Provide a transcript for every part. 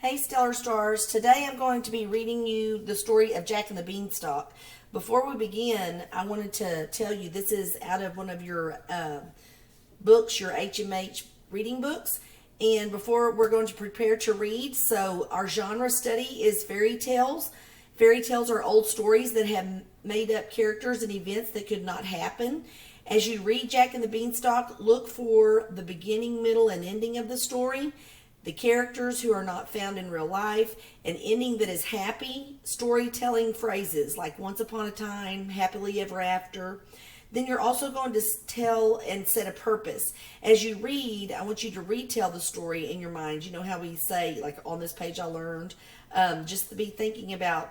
Hey Stellar Stars, today I'm going to be reading you the story of Jack and the Beanstalk. Before we begin, I wanted to tell you this is out of one of your books, your HMH reading books. And before we're going to prepare to read, so our genre study is fairy tales. Fairy tales are old stories that have made up characters and events that could not happen. As you read Jack and the Beanstalk, look for the beginning, middle, and ending of the story, the characters who are not found in real life, an ending that is happy, storytelling phrases like once upon a time, happily ever after. Then you're also going to tell and set a purpose. As you read, I want you to retell the story in your mind. You know how we say, like on this page I learned, just to be thinking about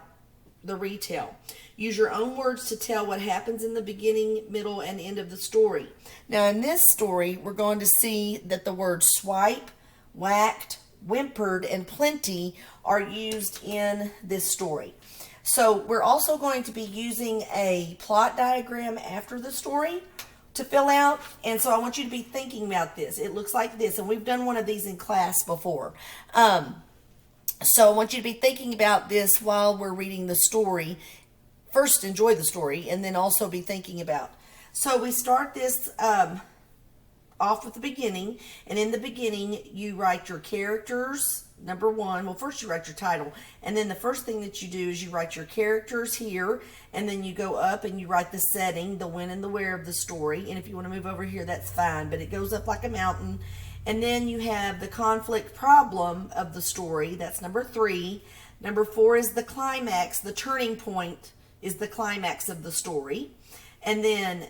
the retell. Use your own words to tell what happens in the beginning, middle, and end of the story. Now in this story, we're going to see that the words swipe, whacked, whimpered, and plenty are used in this story. So we're also going to be using a plot diagram after the story to fill out. And so I want you to be thinking about this. It looks like this, and we've done one of these in class before. So I want you to be thinking about this while we're reading the story. First, enjoy the story, and then also be thinking about. So we start this off with the beginning, and in the beginning you write your characters. Number one, well, first you write your title, and then the first thing that you do is you write your characters here, and then you go up and you write the setting, the when and the where of the story. And if you want to move over here, that's fine, but it goes up like a mountain. And then you have the conflict problem of the story. That's number 3. Number 4 is the climax. The turning point is the climax of the story. And then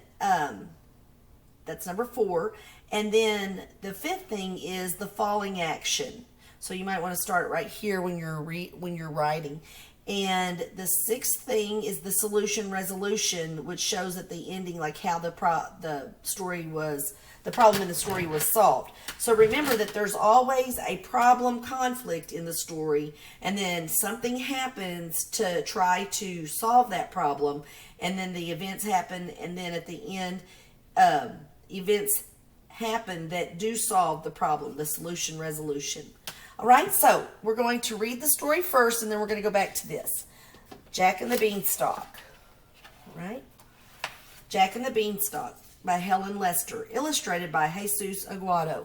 that's number 4. And then the 5th thing is the falling action. So you might want to start right here when you're writing. And the 6th thing is the solution resolution, which shows at the ending like how the problem in the story was solved. So remember that there's always a problem conflict in the story, and then something happens to try to solve that problem, and then the events happen, and then at the end events happen that do solve the problem, the solution resolution. All right, so we're going to read the story first, and then we're going to go back to this. Jack and the Beanstalk. All right? Jack and the Beanstalk by Helen Lester, illustrated by Jesus Aguado.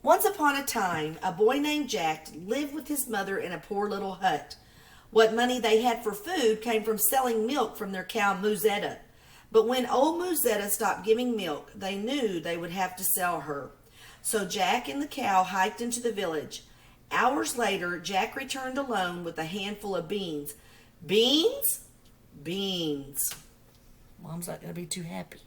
Once upon a time, a boy named Jack lived with his mother in a poor little hut. What money they had for food came from selling milk from their cow Musetta. But when old Musetta stopped giving milk, they knew they would have to sell her. So Jack and the cow hiked into the village. Hours later, Jack returned alone with a handful of beans. Beans? Beans. Mom's not going to be too happy.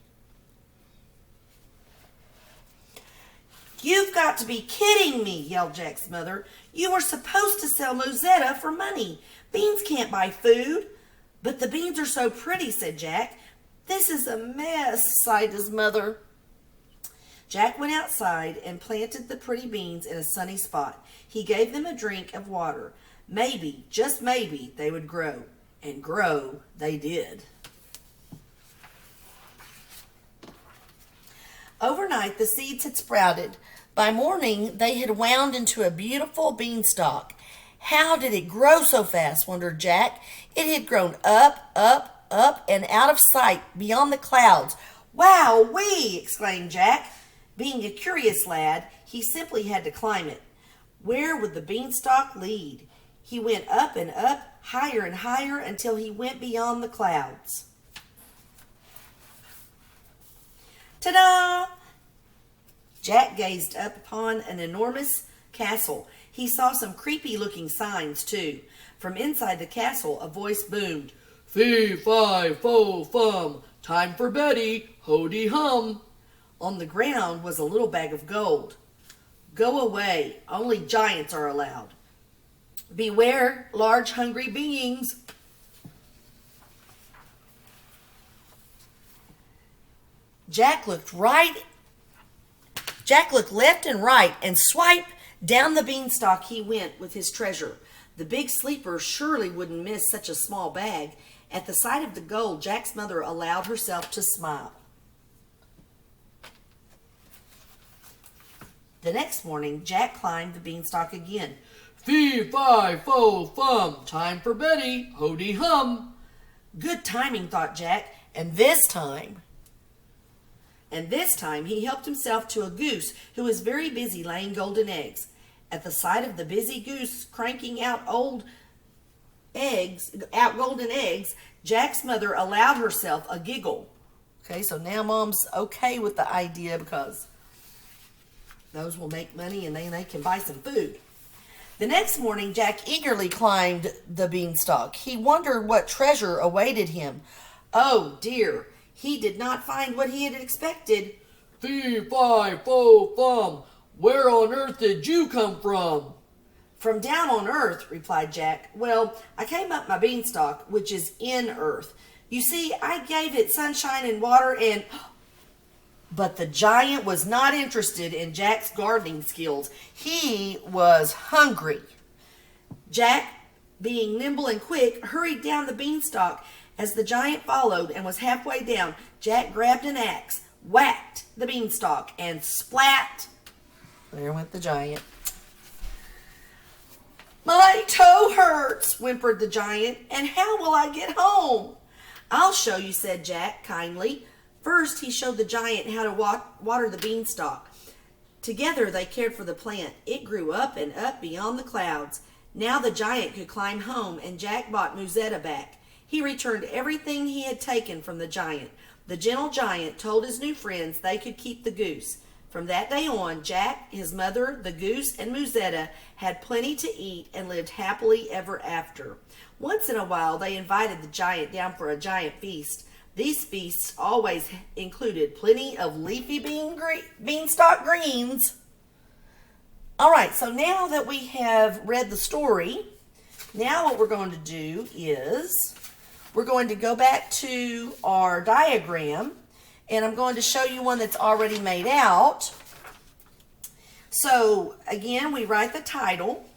You've got to be kidding me, yelled Jack's mother. You were supposed to sell Musetta for money. Beans can't buy food. But the beans are so pretty, said Jack. This is a mess, sighed his mother. Jack went outside and planted the pretty beans in a sunny spot. He gave them a drink of water. Maybe, just maybe, they would grow. And grow they did. Overnight, the seeds had sprouted. By morning, they had wound into a beautiful beanstalk. How did it grow so fast, wondered Jack. It had grown up, up, up, and out of sight, beyond the clouds. Wow-wee, exclaimed Jack. Being a curious lad, he simply had to climb it. Where would the beanstalk lead? He went up and up, higher and higher, until he went beyond the clouds. Ta-da! Jack gazed up upon an enormous castle. He saw some creepy-looking signs, too. From inside the castle, a voice boomed, "Fee, fi, fo, fum, time for Betty, ho-dee-hum." On the ground was a little bag of gold. Go away, only giants are allowed. Beware, large hungry beings. Jack looked left and right, and swipe, down the beanstalk he went with his treasure. The big sleeper surely wouldn't miss such a small bag. At the sight of the gold, Jack's mother allowed herself to smile. The next morning, Jack climbed the beanstalk again. Fee, fi, fo, fum, time for Betty, ho-dee hum. Good timing, thought Jack, and this time he helped himself to a goose who was very busy laying golden eggs. At the sight of the busy goose cranking out golden eggs, Jack's mother allowed herself a giggle. Okay, so now Mom's okay with the idea because those will make money and then they can buy some food. The next morning, Jack eagerly climbed the beanstalk. He wondered what treasure awaited him. Oh dear, he did not find what he had expected. Fee, fi, fo, fum, where on earth did you come from? From down on earth, replied Jack. Well, I came up my beanstalk, which is in earth. You see, I gave it sunshine and water and... But the giant was not interested in Jack's gardening skills. He was hungry. Jack, being nimble and quick, hurried down the beanstalk. As the giant followed and was halfway down, Jack grabbed an axe, whacked the beanstalk, and splat! There went the giant. My toe hurts, whimpered the giant, and how will I get home? I'll show you, said Jack kindly. First, he showed the giant how to water the beanstalk. Together, they cared for the plant. It grew up and up beyond the clouds. Now the giant could climb home, and Jack bought Musetta back. He returned everything he had taken from the giant. The gentle giant told his new friends they could keep the goose. From that day on, Jack, his mother, the goose, and Musetta had plenty to eat and lived happily ever after. Once in a while, they invited the giant down for a giant feast. These feasts always included plenty of leafy beanstalk greens. All right, so now that we have read the story, now what we're going to do is we're going to go back to our diagram, and I'm going to show you one that's already made out. So, again, we write the title,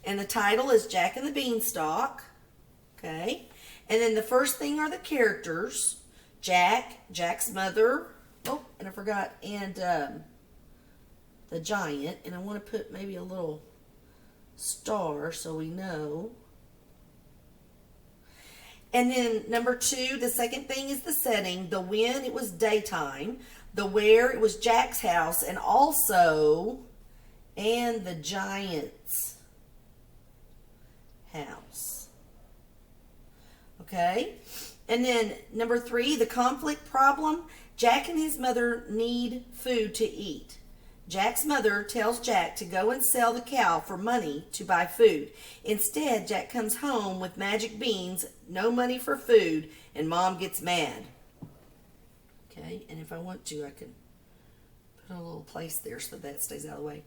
and the title is Jack and the Beanstalk, okay? And then the first thing are the characters, Jack, Jack's mother, oh, and I forgot, and the giant, and I want to put maybe a little star so we know. And then number 2, the second thing is the setting. The when, it was daytime. The where, it was Jack's house, and the giant's house. Okay? And then number 3, the conflict problem. Jack and his mother need food to eat. Jack's mother tells Jack to go and sell the cow for money to buy food. Instead, Jack comes home with magic beans, no money for food, and Mom gets mad. Okay, and if I want to, I can put a little place there so that stays out of the way.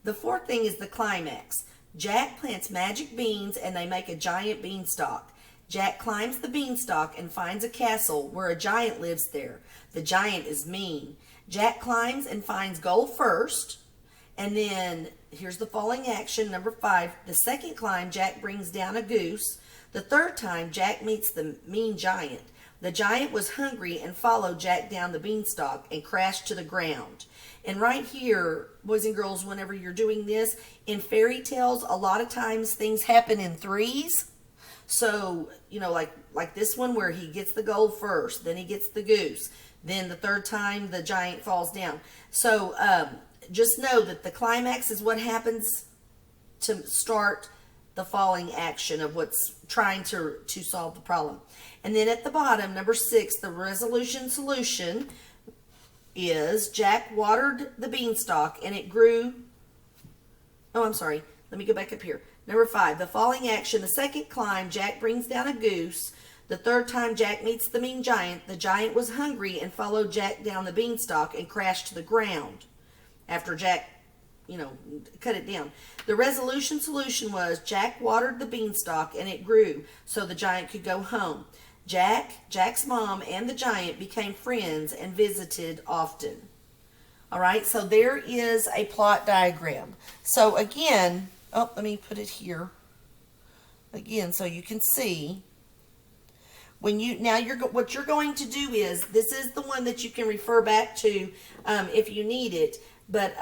The fourth thing is the climax. Jack plants magic beans and they make a giant beanstalk. Jack climbs the beanstalk and finds a castle where a giant lives there. The giant is mean. Jack climbs and finds gold first. And then, here's the falling action, number 5. The second climb, Jack brings down a goose. The third time, Jack meets the mean giant. The giant was hungry and followed Jack down the beanstalk and crashed to the ground. And right here, boys and girls, whenever you're doing this, in fairy tales, a lot of times things happen in threes. So, you know, like this one where he gets the gold first, then he gets the goose. Then the third time, the giant falls down. So, just know that the climax is what happens to start the falling action of what's trying to solve the problem. And then at the bottom, number 6, the resolution solution is Jack watered the beanstalk and it grew. Oh, I'm sorry. Let me go back up here. Number 5, the falling action. The second climb, Jack brings down a goose. The third time Jack meets the mean giant, the giant was hungry and followed Jack down the beanstalk and crashed to the ground after Jack, cut it down. The resolution solution was Jack watered the beanstalk and it grew so the giant could go home. Jack's mom, and the giant became friends and visited often. All right, so there is a plot diagram. So again, let me put it here again so you can see. What you're going to do is, this is the one that you can refer back to if you need it. But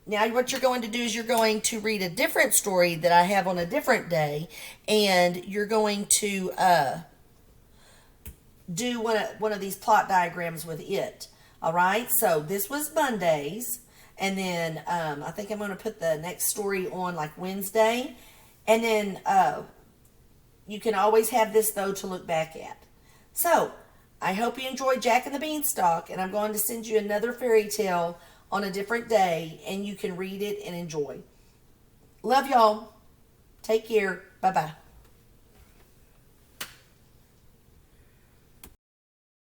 now what you're going to do is you're going to read a different story that I have on a different day, and you're going to do one of these plot diagrams with it. All right, so this was Mondays, and then I think I'm going to put the next story on like Wednesday, and then you can always have this though to look back at. So I hope you enjoyed Jack and the Beanstalk, and I'm going to send you another fairy tale on a different day, and you can read it and enjoy. Love y'all. Take care. Bye-bye.